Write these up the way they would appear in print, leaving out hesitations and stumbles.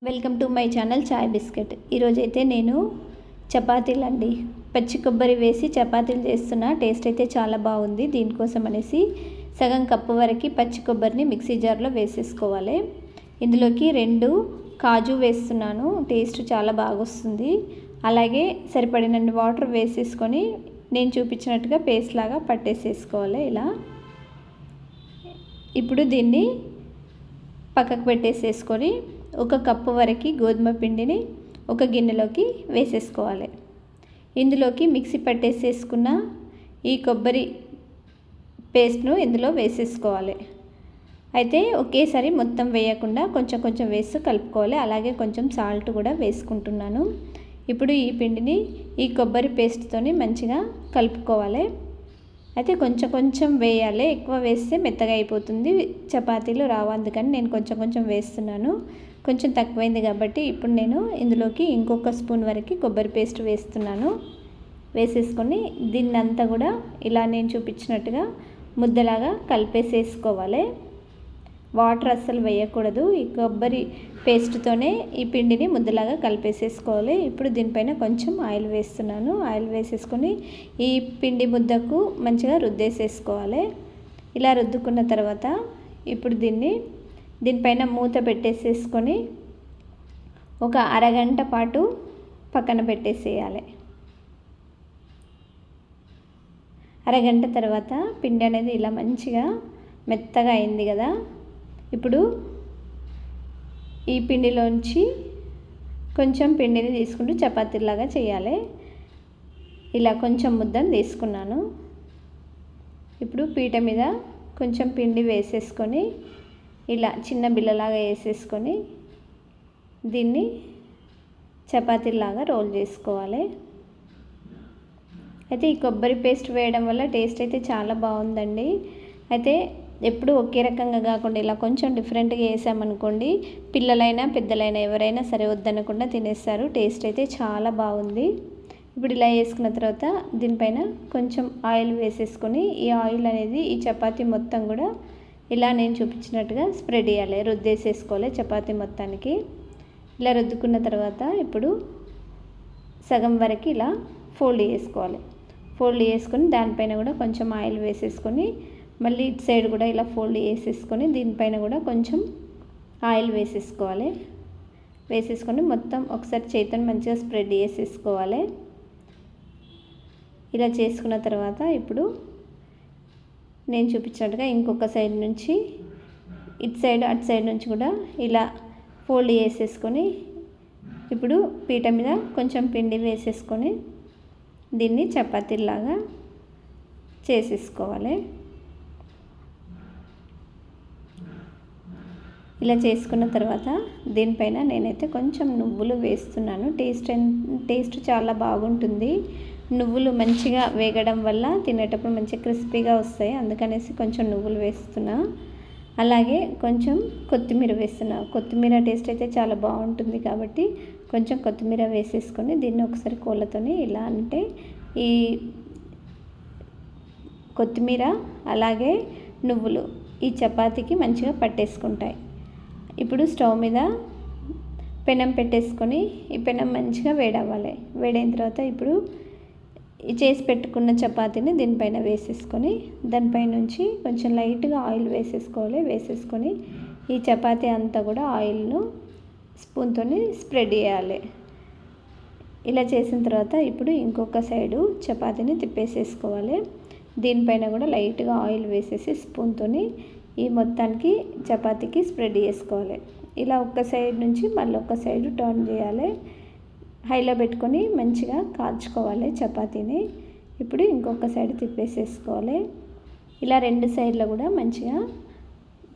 Welcome to my channel chai biscuit. ఈరోజైతే నేను చపాతీలు అండి పచ్చి కొబ్బరి వేసి చపాతీలు చేస్తున్నా. టేస్ట్ అయితే చాలా బాగుంది. దీనికోసం అనేసి సగం కప్పు వరకు పచ్చి కొబ్బరిని మిక్సీ జార్లో వేసేసుకోవాలి. ఇందులోకి 2 కాజు వేస్తున్నాను. టేస్ట్ చాలా బాగా వస్తుంది. అలాగే సరిపడినన్ని వాటర్ వేసేసుకొని నేను చూపించినట్టుగా పేస్ట్ లాగా పట్టేసేసుకోవాలి. ఇలా ఇప్పుడు దీన్ని పక్కకు పెట్టేసేసుకొని 1 కప్పు వరకు గోధుమ పిండిని ఒక గిన్నెలోకి వేసేసుకోవాలి. ఇందులోకి మిక్సీ పట్టేసేసుకున్న ఈ కొబ్బరి పేస్ట్ను ఇందులో వేసేసుకోవాలి. అయితే ఒకేసారి మొత్తం వేయకుండా కొంచెం కొంచెం వేస్తూ కలుపుకోవాలి. అలాగే కొంచెం సాల్ట్ కూడా వేసుకుంటున్నాను. ఇప్పుడు ఈ పిండిని ఈ కొబ్బరి పేస్ట్తోని మంచిగా కలుపుకోవాలి. అయితే కొంచెం కొంచెం వేయాలి. ఎక్కువ వేస్తే మెత్తగా అయిపోతుంది, చపాతీలు రావు. అందుకని నేను కొంచెం కొంచెం వేస్తున్నాను. కొంచెం తక్కువైంది కాబట్టి ఇప్పుడు నేను ఇందులోకి ఇంకొక స్పూన్ వరకు కొబ్బరి పేస్ట్ వేస్తున్నాను. వేసేసుకొని దీన్నంతా కూడా ఇలా నేను చూపించినట్టుగా ముద్దలాగా కలిపేసేసుకోవాలి. వాటర్ అస్సలు వేయకూడదు. ఈ కొబ్బరి పేస్ట్తోనే ఈ పిండిని ముద్దలాగా కలిపేసేసుకోవాలి. ఇప్పుడు దీనిపైన కొంచెం ఆయిల్ వేస్తున్నాను. ఆయిల్ వేసేసుకొని ఈ పిండి ముద్దకు మంచిగా రుద్దేసేసుకోవాలి. ఇలా రుద్దుకున్న తర్వాత ఇప్పుడు దీనిపైన మూత పెట్టేసేసుకొని ఒక అరగంట పాటు పక్కన పెట్టేసేయాలి. అరగంట తర్వాత పిండి అనేది ఇలా మంచిగా మెత్తగా అయింది కదా. ఇప్పుడు ఈ పిండిలోంచి కొంచెం పిండిని తీసుకుంటూ చపాతీలాగా చేయాలి. ఇలా కొంచెం ముద్దను తీసుకున్నాను. ఇప్పుడు పీట మీద కొంచెం పిండి వేసేసుకొని ఇలా చిన్న బిల్లలాగా వేసేసుకొని దీన్ని చపాతీలాగా రోల్ చేసుకోవాలి. అయితే ఈ కొబ్బరి పేస్ట్ వేయడం వల్ల టేస్ట్ అయితే చాలా బాగుందండి. అయితే ఎప్పుడు ఒకే రకంగా కాకుండా ఇలా కొంచెం డిఫరెంట్గా వేసామనుకోండి, పిల్లలైనా పెద్దలైనా ఎవరైనా సరే వద్దనకుండా తినేస్తారు. టేస్ట్ అయితే చాలా బాగుంది. ఇప్పుడు ఇలా వేసుకున్న తర్వాత దీనిపైన కొంచెం ఆయిల్ వేసేసుకొని ఈ ఆయిల్ అనేది ఈ చపాతీ మొత్తం కూడా ఇలా నేను చూపించినట్టుగా స్ప్రెడ్ చేయాలి, రుద్దేసేసుకోవాలి చపాతీ మొత్తానికి. ఇలా రుద్దుకున్న తర్వాత ఇప్పుడు సగం వరకు ఇలా ఫోల్డ్ చేసుకోవాలి. ఫోల్డ్ చేసుకొని దానిపైన కూడా కొంచెం ఆయిల్ వేసేసుకొని మళ్ళీ ఇటు సైడ్ కూడా ఇలా ఫోల్డ్ చేసేసుకొని దీనిపైన కూడా కొంచెం ఆయిల్ వేసేసుకోవాలి. వేసేసుకొని మొత్తం ఒకసారి చేతిని మంచిగా స్ప్రెడ్ చేసేసుకోవాలి. ఇలా చేసుకున్న తర్వాత ఇప్పుడు నేను చూపించినట్టుగా ఇంకొక సైడ్ నుంచి ఇటు సైడ్ అటు సైడ్ నుంచి కూడా ఇలా ఫోల్డ్ చేసేసుకొని ఇప్పుడు పీట మీద కొంచెం పిండి వేసేసుకొని దీన్ని చపాతీలాగా చేసేసుకోవాలి. ఇలా చేసుకున్న తర్వాత దీనిపైన నేనైతే కొంచెం నువ్వులు వేస్తున్నాను. టేస్ట్ చాలా బాగుంటుంది. నువ్వులు మంచిగా వేగడం వల్ల తినేటప్పుడు మంచిగా క్రిస్పీగా వస్తాయి. అందుకనేసి కొంచెం నువ్వులు వేస్తున్నా. అలాగే కొంచెం కొత్తిమీర వేస్తున్నా. కొత్తిమీర టేస్ట్ అయితే చాలా బాగుంటుంది కాబట్టి కొంచెం కొత్తిమీర వేసేసుకొని దీన్ని ఒకసారి కోళ్ళతోని ఇలా అంటే ఈ కొత్తిమీర అలాగే నువ్వులు ఈ చపాతీకి మంచిగా పట్టేసుకుంటాయి. ఇప్పుడు స్టవ్ మీద పెనం పెట్టేసుకొని ఈ పెనం మంచిగా వేడవ్వాలి. వేడైన తర్వాత ఇప్పుడు చేసి పెట్టుకున్న చపాతీని దీనిపైన వేసేసుకొని దానిపై నుంచి కొంచెం లైట్గా ఆయిల్ వేసేసుకోవాలి. వేసేసుకొని ఈ చపాతీ అంతా కూడా ఆయిల్ను స్పూన్తో స్ప్రెడ్ చేయాలి. ఇలా చేసిన తర్వాత ఇప్పుడు ఇంకొక సైడు చపాతీని తిప్పేసేసుకోవాలి. దీనిపైన కూడా లైట్గా ఆయిల్ వేసేసి స్పూన్తో ఈ మొత్తానికి చపాతీకి స్ప్రెడ్ చేసుకోవాలి. ఇలా ఒక్క సైడ్ నుంచి మళ్ళీ ఒక్క సైడ్ టర్న్ చేయాలి. హైలో పెట్టుకొని మంచిగా కాల్చుకోవాలి చపాతీని. ఇప్పుడు ఇంకొక సైడ్ తిప్పేసేసుకోవాలి. ఇలా 2 సైడ్లో కూడా మంచిగా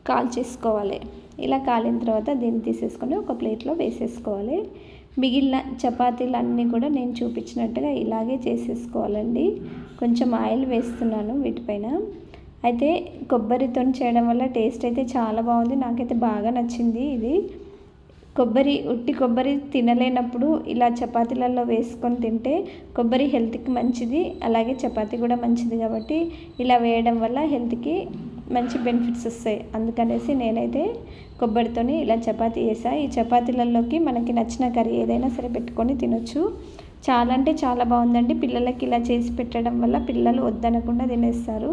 కాల్చేసుకోవాలి. ఇలా కాలిన తర్వాత దీన్ని తీసేసుకొని ఒక ప్లేట్లో వేసేసుకోవాలి. మిగిలిన చపాతీలు అన్నీ కూడా నేను చూపించినట్టుగా ఇలాగే చేసేసుకోవాలండి. కొంచెం ఆయిల్ వేస్తున్నాను వీటిపైన. అయితే కొబ్బరితో చేయడం వల్ల టేస్ట్ అయితే చాలా బాగుంది. నాకైతే బాగా నచ్చింది ఇది. ఉట్టి కొబ్బరి తినలేనప్పుడు ఇలా చపాతీలలో వేసుకొని తింటే కొబ్బరి హెల్త్కి మంచిది. అలాగే చపాతీ కూడా మంచిది కాబట్టి ఇలా వేయడం వల్ల హెల్త్కి మంచి బెనిఫిట్స్ వస్తాయి. అందుకనేసి నేనైతే కొబ్బరితోని ఇలా చపాతీ చేసా. ఈ చపాతీలలోకి మనకి నచ్చిన కర్రీ ఏదైనా సరే పెట్టుకొని తినొచ్చు. చాలా అంటే చాలా బాగుందండి. పిల్లలకి ఇలా చేసి పెట్టడం వల్ల పిల్లలు వద్దనకుండా తినేస్తారు.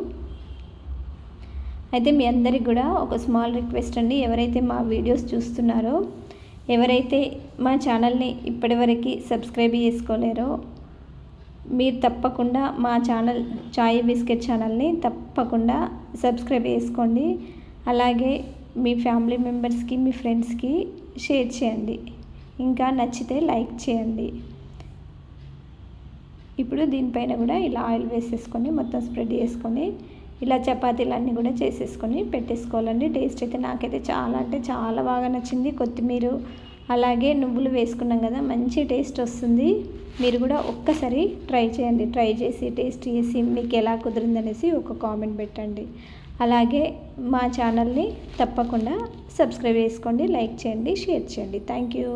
అయితే మీ అందరికి కూడా ఒక స్మాల్ రిక్వెస్ట్ అండి. ఎవరైతే మా వీడియోస్ చూస్తున్నారో, ఎవరైతే మా ఛానల్ని ఇప్పటివరకు సబ్స్క్రైబ్ చేసుకోలేరో, మీరు తప్పకుండా మా ఛానల్ చాయ్ బిస్కెట్ ఛానల్ని తప్పకుండా సబ్స్క్రైబ్ చేసుకోండి. అలాగే మీ ఫ్యామిలీ మెంబర్స్కి, మీ ఫ్రెండ్స్కి షేర్ చేయండి. ఇంకా నచ్చితే లైక్ చేయండి. ఇప్పుడు దీనిపైన కూడా ఇలా ఆయిల్ వేసేసుకొని మొత్తం స్ప్రెడ్ చేసుకొని ఇలా చపాతీలన్నీ కూడా చేసేసుకొని పెట్టేసుకోవాలండి. టేస్ట్ అయితే నాకైతే చాలా అంటే చాలా బాగా నచ్చింది. కొత్తిమీర అలాగే నువ్వులు వేసుకున్నాం కదా, మంచి టేస్ట్ వస్తుంది. మీరు కూడా ఒక్కసారి ట్రై చేయండి. ట్రై చేసి టేస్ట్ చేసి మీకు ఎలా కుదిరిందనేసి ఒక కామెంట్ పెట్టండి. అలాగే మా ఛానల్ని తప్పకుండా సబ్స్క్రైబ్ చేసుకోండి, లైక్ చేయండి, షేర్ చేయండి. Thank you.